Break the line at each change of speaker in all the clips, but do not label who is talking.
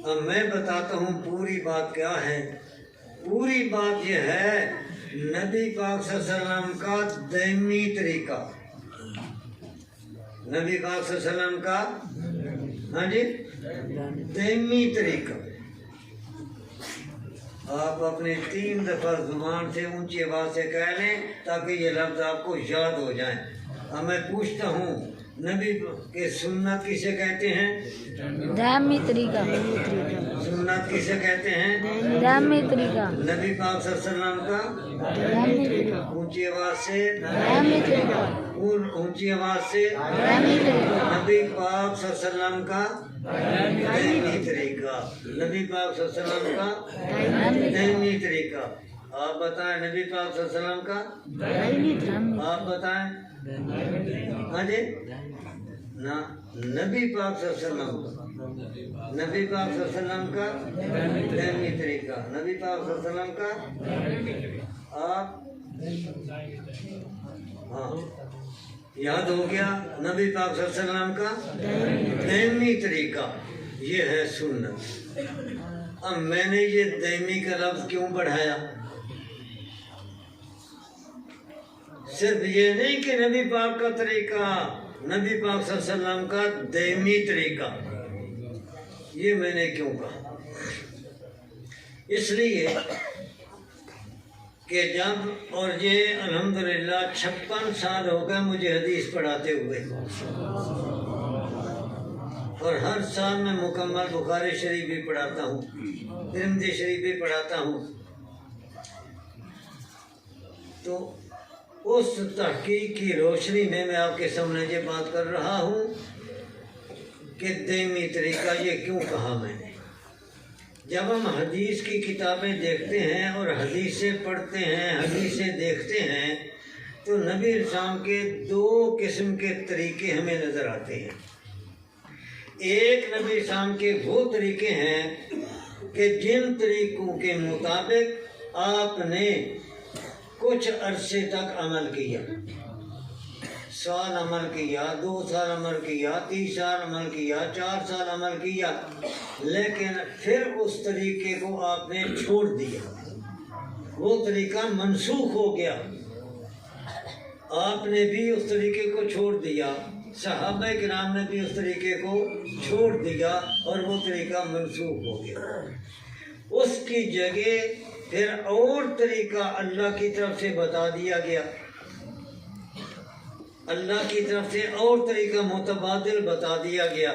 अब मैं बताता हूँ पूरी बात क्या है। पूरी बात यह है, नबी पाक सल्लल्लाहु अलैहि वसल्लम का दैमी तरीका, नबी पाक सल्लल्लाहु अलैहि वसल्लम का, हाँ जी, दैमी तरीका। आप अपने 3 दफा जुबान से ऊंची आवाज से कह लें ताकि ये लफ्ज आपको याद हो जाए। अब मैं पूछता हूँ, नबी के सुन्नत किसे कहते हैं?
दामी तरीका।
सुन्नत किसे कहते हैं?
दामी तरीका।
नबी पाक सल्लल्लाहु अलैहि वसल्लम का
दामी तरीका।
ऊंची आवाज से,
दामी तरीका।
ऊंची आवाज से,
दामी तरीका।
नबी पाक सल्लल्लाहु अलैहि वसल्लम का दैमी तरीका, नबी पाक सल्लल्लाहु अलैहि वसल्लम का दैमी तरीका। आप बताएं नबी पाक सल्लल्लाहु अलैहि वसल्लम का, आप बताएं। हाँ जी, ना, नबी पाक सल्लल्लाहु अलैहि वसल्लम, नबी पाक सल्लल्लाहु अलैहि वसल्लम का दैमी तरीका, नबी पाक सल्लल्लाहु अलैहि वसल्लम का। आप, हाँ, याद हो गया, नबी पाक सल्लल्लाहु अलैहि वसल्लम का दैमी तरीका, ये है सुन्नत। अब मैंने ये दैमी का लफ्ज क्यों बढ़ाया? सिर्फ ये नहीं कि नबी पाक का तरीका, नबी पाक सल्लल्लाहु अलैहि वसल्लम का दैमी तरीका, ये मैंने क्यों कहा? इसलिए कि जब, और ये अल्हम्दुलिल्लाह 56 साल हो गए मुझे हदीस पढ़ाते हुए, और हर साल मैं मुकम्मल बुखारी शरीफ भी पढ़ाता हूँ, तिरमिज़ी शरीफ भी पढ़ाता हूँ। तो उस तहकीक की रोशनी में मैं आपके सामने ये बात कर रहा हूँ कि दैमी तरीका ये क्यों कहा मैंने। जब हम हदीस की किताबें देखते हैं और हदीसें पढ़ते हैं, हदीसें देखते हैं, तो नबी इस्लाम के 2 किस्म के तरीके हमें नज़र आते हैं। एक नबी इस्लाम के वो तरीके हैं कि जिन तरीकों के मुताबिक आपने कुछ अरसे तक अमल किया, साल अमल किया, 2 साल अमल किया, 3 साल अमल किया, 4 साल अमल किया, लेकिन फिर उस तरीके को आपने छोड़ दिया, वो तरीका मनसूख हो गया, आपने भी उस तरीके को छोड़ दिया, सहाबा किराम ने भी उस तरीके को छोड़ दिया और वो तरीका मनसूख हो गया। उसकी जगह फिर और तरीका अल्लाह की तरफ से बता दिया गया, अल्लाह की तरफ से और तरीका मुतबादिल बता दिया गया,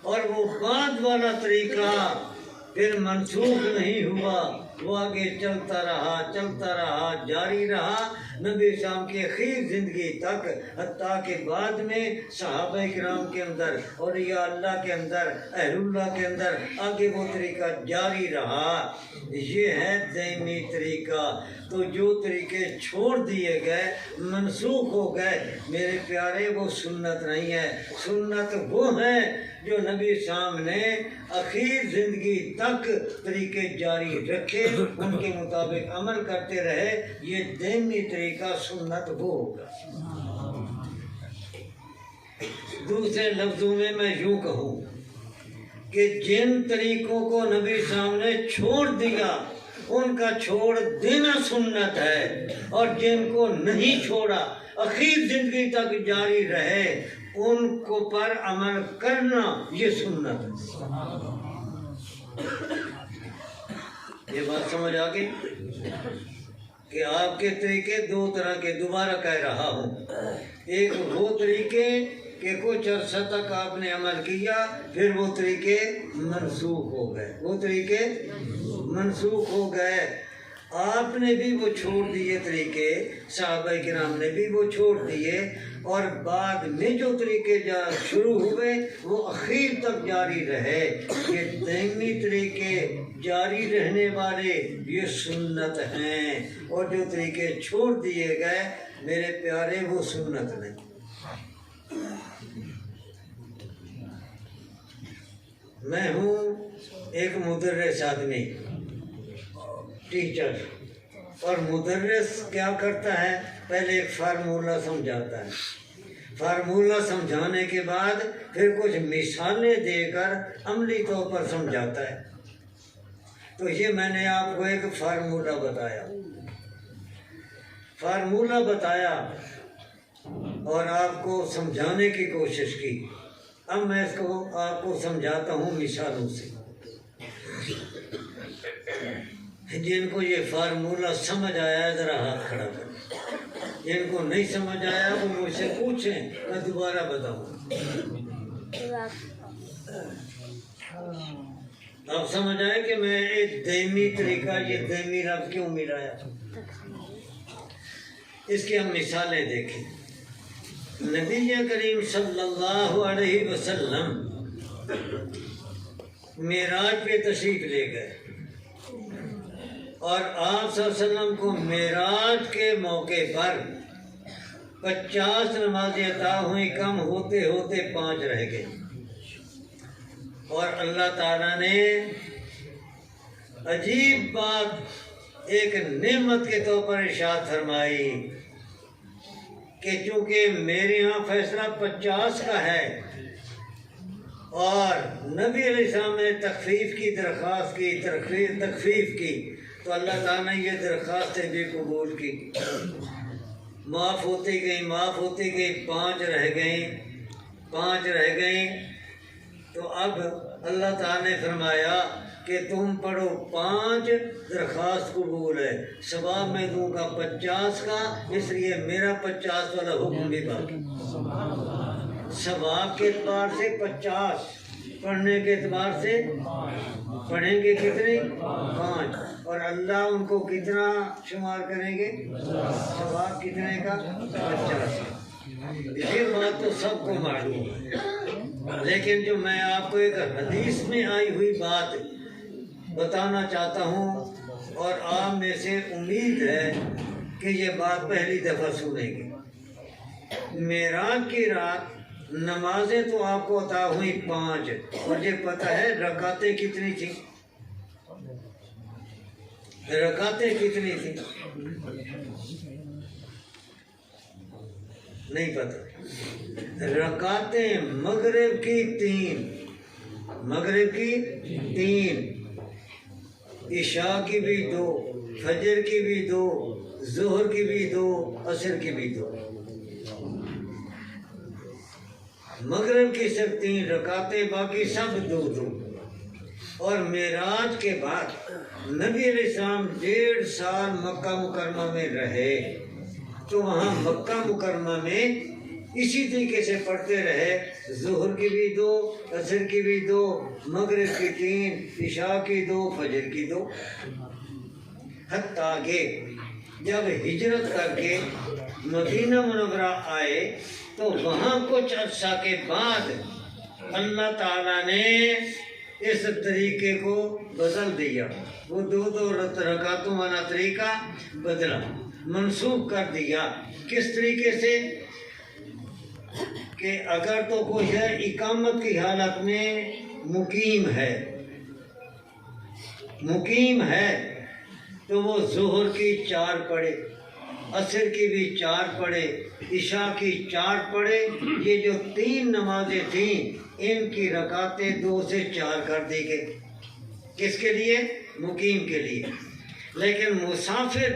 और वो बाद वाला तरीका फिर मनसूख नहीं हुआ, वो आगे चलता रहा, जारी रहा नबी इस्लाम की आखिर ज़िंदगी तक, हत्ता के बाद में सहाबा किराम के अंदर और या अल्लाह के अंदर, अहलुल्लाह के अंदर आगे वो तरीका जारी रहा। ये है दैमी तरीका। तो जो तरीके छोड़ दिए गए, मनसूख हो गए, मेरे प्यारे, वो सुन्नत नहीं है। सुन्नत वो है जो नबी सामने आखिर ज़िंदगी तक तरीके जारी रखे, उनके मुताबिक अमल करते रहे, ये दैमी तरीका सुन्नत वो होगा। दूसरे लफ्ज़ों में मैं यूँ कहूँ कि जिन तरीकों को नबी सामने छोड़ दिया, उनका छोड़ देना सुन्नत है, और जिनको नहीं छोड़ा, आखिर ज़िंदगी तक जारी रहे, उनको पर अमल करना ये सुन्नत है। ये बात समझ आ गई कि आपके तरीके 2 तरह के, दोबारा कह रहा हूँ। एक वो तरीके कि कुछ अर्सा तक आपने अमल किया, फिर वो तरीके मनसूख हो गए, वो तरीके मनसूख हो गए, आपने भी वो छोड़ दिए तरीके, सहाबा किराम ने भी वो छोड़ दिए, और बाद में जो तरीके शुरू हुए वो आखिर तक जारी रहे। ये दैमी तरीके जारी रहने वाले ये सुन्नत हैं, और जो तरीके छोड़ दिए गए मेरे प्यारे वो सुन्नत नहीं। मैं हूँ एक मुदर्रिस आदमी, टीचर, और मुदर्रिस क्या करता है, पहले एक फार्मूला समझाता है। फार्मूला समझाने के बाद फिर कुछ मिसालें देकर अमली तौर पर समझाता है। तो ये मैंने आपको एक फार्मूला बताया और आपको समझाने की कोशिश की। अब मैं इसको आपको समझाता हूँ मिसालों से। जिनको ये फार्मूला समझ आया ज़रा हाथ खड़ा करें, जिनको नहीं समझ आया वो मुझसे पूछें, मैं दोबारा बताऊँ। आप समझ आए कि मैं एक दैमी तरीका, ये दैमी लफ्ज़ क्यों मिलाया। इसकी हम मिसालें देखें। नबी करीम सल्लल्लाहु अलैहि वसल्लम मेराज पे तशरीफ ले गए और आप सल्लल्लाहु अलैहि वसल्लम को मेराज के मौके पर 50 नमाज़ें अता हुई, कम होते होते 5 रह गए। और अल्लाह ताला ने अजीब बात एक नेमत के तौर पर इरशाद फरमाई कि चूँकि मेरे यहाँ फैसला 50 का है और नबी अलैहिस्सलाम ने तखफीफ की दरख्वास्त की, तखफीफ की, तो अल्लाह ताला ने ये दरख्वास्तें भी कबूल की। माफ़ होती गई, 5 रह गई। तो अब अल्लाह ताला ने फरमाया कि तुम पढ़ो 5, दरख्वास्त कबूल है, सवाब मैं दूंगा 50 का, इसलिए मेरा 50 वाला हुक्म भी बाकी। सवाब के एतबार से 50, पढ़ने के एतबार से पढ़ेंगे कितने? 5। और अल्लाह उनको कितना शुमार करेंगे? सवाब कितने का? 50। ये बात तो सबको मालूम है, लेकिन जो मैं आपको एक हदीस में आई हुई बात बताना चाहता हूँ और आप में से उम्मीद है कि ये बात पहली दफ़ा सुनेंगे। मेराज की रात नमाजें तो आपको अता हुई 5, और ये पता है रकातें कितनी थी? नहीं पता। रकातें मगरिब की 3, इशा की भी 2, फजर की भी 2, ज़ोहर की भी 2, असर की भी 2। मगरिब की सिर्फ 3 रकातें, बाकी सब 2। और मेराज के बाद नबी अलैहिस्सलाम 1.5 साल मक्का मुकरमा में रहे, तो वहाँ मक्का मुकरमा में इसी तरीके से पढ़ते रहे। ज़ोहर की भी 2, असर की भी 2, मगरिब की 3, इशा की 2, फजर की 2। हत्ता के जब हिजरत करके मदीना मुनव्वरा आए तो वहाँ कुछ अर्सा के बाद अल्लाह ताला ने इस तरीके को बदल दिया। वो 2 रकातों वाला तरीका बदला, मनसूख कर दिया। किस तरीके से कि अगर तो कोई है इकामत की हालत में मुकीम है तो वो ज़ोहर की 4 पढ़े, असर की भी 4 पढ़े, इशा की 4 पढ़े। ये जो 3 नमाजें थीं इनकी रकातें 2 से 4 कर दी गई। किसके लिए? मुकीम के लिए। लेकिन मुसाफिर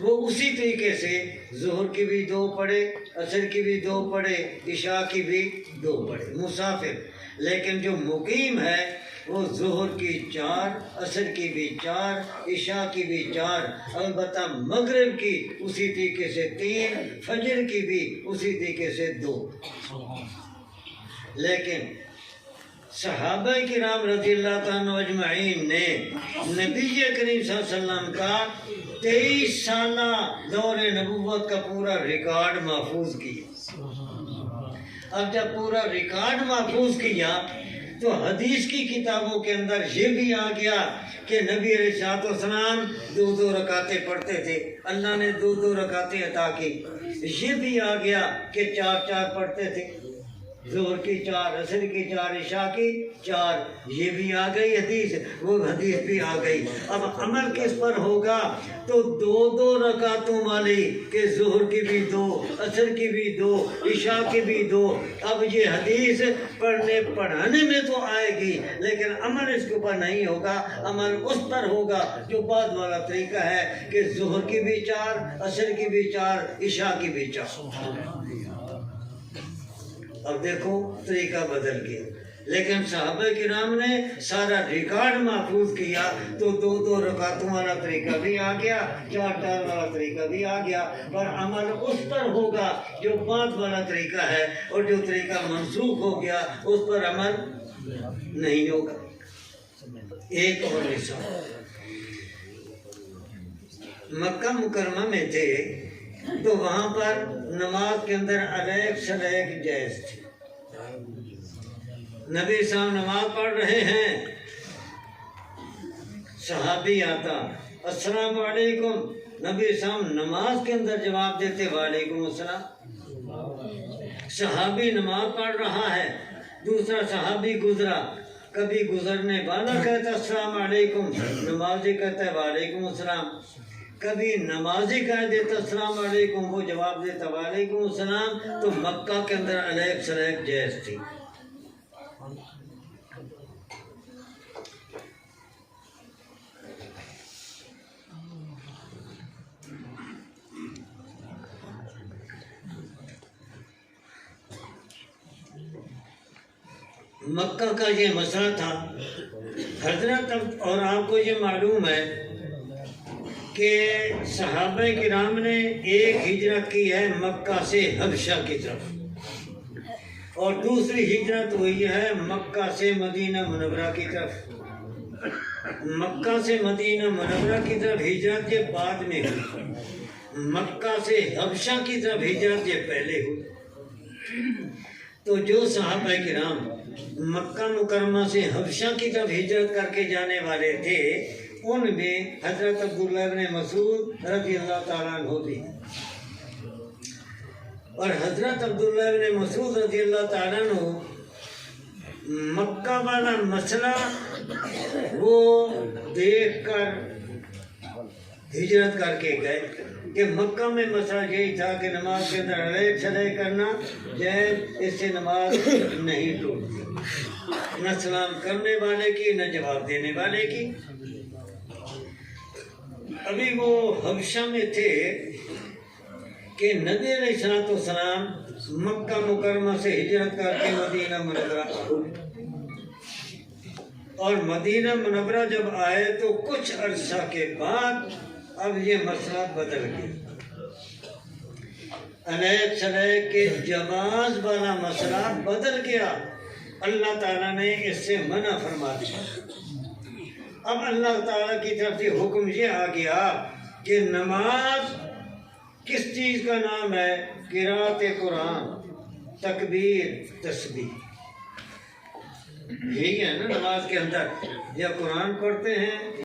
वो उसी तरीके से ज़ोहर की भी 2 पढ़े, असर की भी 2 पढ़े, इशा की भी 2 पढ़े, मुसाफिर। लेकिन जो मुकीम है वो ज़ोहर की 4, असर की भी 4, इशा की भी 4, अलबत्ता मगरिब की उसी तरीके से 3, फजर की भी उसी तरीके से 2। लेकिन सहाबा किराम रज़ियल्लाहु ताला अजमईन ने नबी करीम सल्लल्लाहु अलैहि वसल्लम का 23 साला दौरे नबूवत का पूरा रिकॉर्ड महफूज किया। अब जब पूरा रिकॉर्ड महफूज किया तो हदीस की किताबों के अंदर ये भी आ गया कि नबी अलैहिस्सलाम 2 रकातें पढ़ते थे, अल्लाह ने 2 रकातें अता की। ये भी आ गया कि 4 पढ़ते थे। जोहर की 4, असर की 4, इशा की 4, ये भी आ गई हदीस, वो हदीस भी आ गई। अब अमल किस पर होगा? तो 2-2 रकातों वाली के जोहर की भी 2, असर की भी 2, इशा की भी 2। अब ये हदीस पढ़ने पढ़ाने में तो आएगी, लेकिन अमल इसके ऊपर नहीं होगा। अमल उस पर होगा जो बाद वाला तरीका है कि जोहर की भी 4, असर की भी 4, इशा की भी 4। अब देखो तरीका बदल गया, लेकिन सहाबा किराम ने सारा रिकॉर्ड महफूज किया, तो 2-2 रकातों वाला तरीका भी आ गया, 4-4 वाला तरीका भी आ गया। पर अमल उस पर होगा जो बाद वाला तरीका है, और जो तरीका मनसूख हो गया उस पर अमल नहीं होगा। एक और मिसाल, मक्का मुकरमा में थे तो वहां पर नमाज के अंदर अलेक सलेक जायज थे। नबी साहब नमाज पढ़ रहे हैं, सहाबी आता, अस्सलाम वालेकुम। नबी साहब नमाज के अंदर जवाब देते, वालेकुम अस्सलाम। सहाबी नमाज पढ़ रहा है, दूसरा सहाबी गुजरा, कभी गुजरने वाला कहता अस्सलाम वालेकुम, नमाजी कहता है वालेकुम अस्सलाम। कभी नमाजी कह देता अस्सलाम वालेकुम, वो जवाब देता वालेकुम अस्सलाम। तो मक्का के अंदर अलेक सलेक जायज थी। मक्का का ये मसला था हजरत, और आपको ये मालूम है कि सहाबा किराम ने एक हिजरत की है मक्का से हबशा की तरफ, और दूसरी हिजरत हुई है मक्का से मदीना मुनव्वरा की तरफ। मक्का से मदीना मुनव्वरा की तरफ हिजरत ये बाद में हुई, मक्का से हबशा की तरफ हिजरत ये पहले हुई। तो जो सहाबा किराम मक्का मुकरमा से हबशा की तरफ हिजरत करके जाने वाले थे, उनमें हजरत अब्दुल्लाह इब्न मसूद रज़ी अल्लाह ताला अन्हु थे। और हजरत अब्दुल्लाह इब्न मसूद रज़ी अल्लाह ताला अन्हु मक्का वाला मसला वो देख कर हिजरत करके गए कि मक्का में मसला यही था कि नमाज के अंदर अलेक सलेक करना जैज, इससे नमाज नहीं टूटती, न सलाम करने वाले की न जवाब देने वाले की। अभी वो हबशा में थे कि नबी अलैहिस्सलाम मक्का मुकरमा से हिजरत करके मदीना मुनव्वरा, और मदीना मुनव्वरा जब आए तो कुछ अरसा के बाद अब ये मसला बदल गया। अलेक सलेक के जवाज वाला मसला बदल गया, अल्लाह ताला ने इससे मना फरमा दिया। अब अल्लाह ताला की तरफ से हुक्म ये आ गया कि नमाज किस चीज़ का नाम है? किरात कुरान, तकबीर, तस्बीह, यही है ना नमाज के अंदर। या कुरान पढ़ते हैं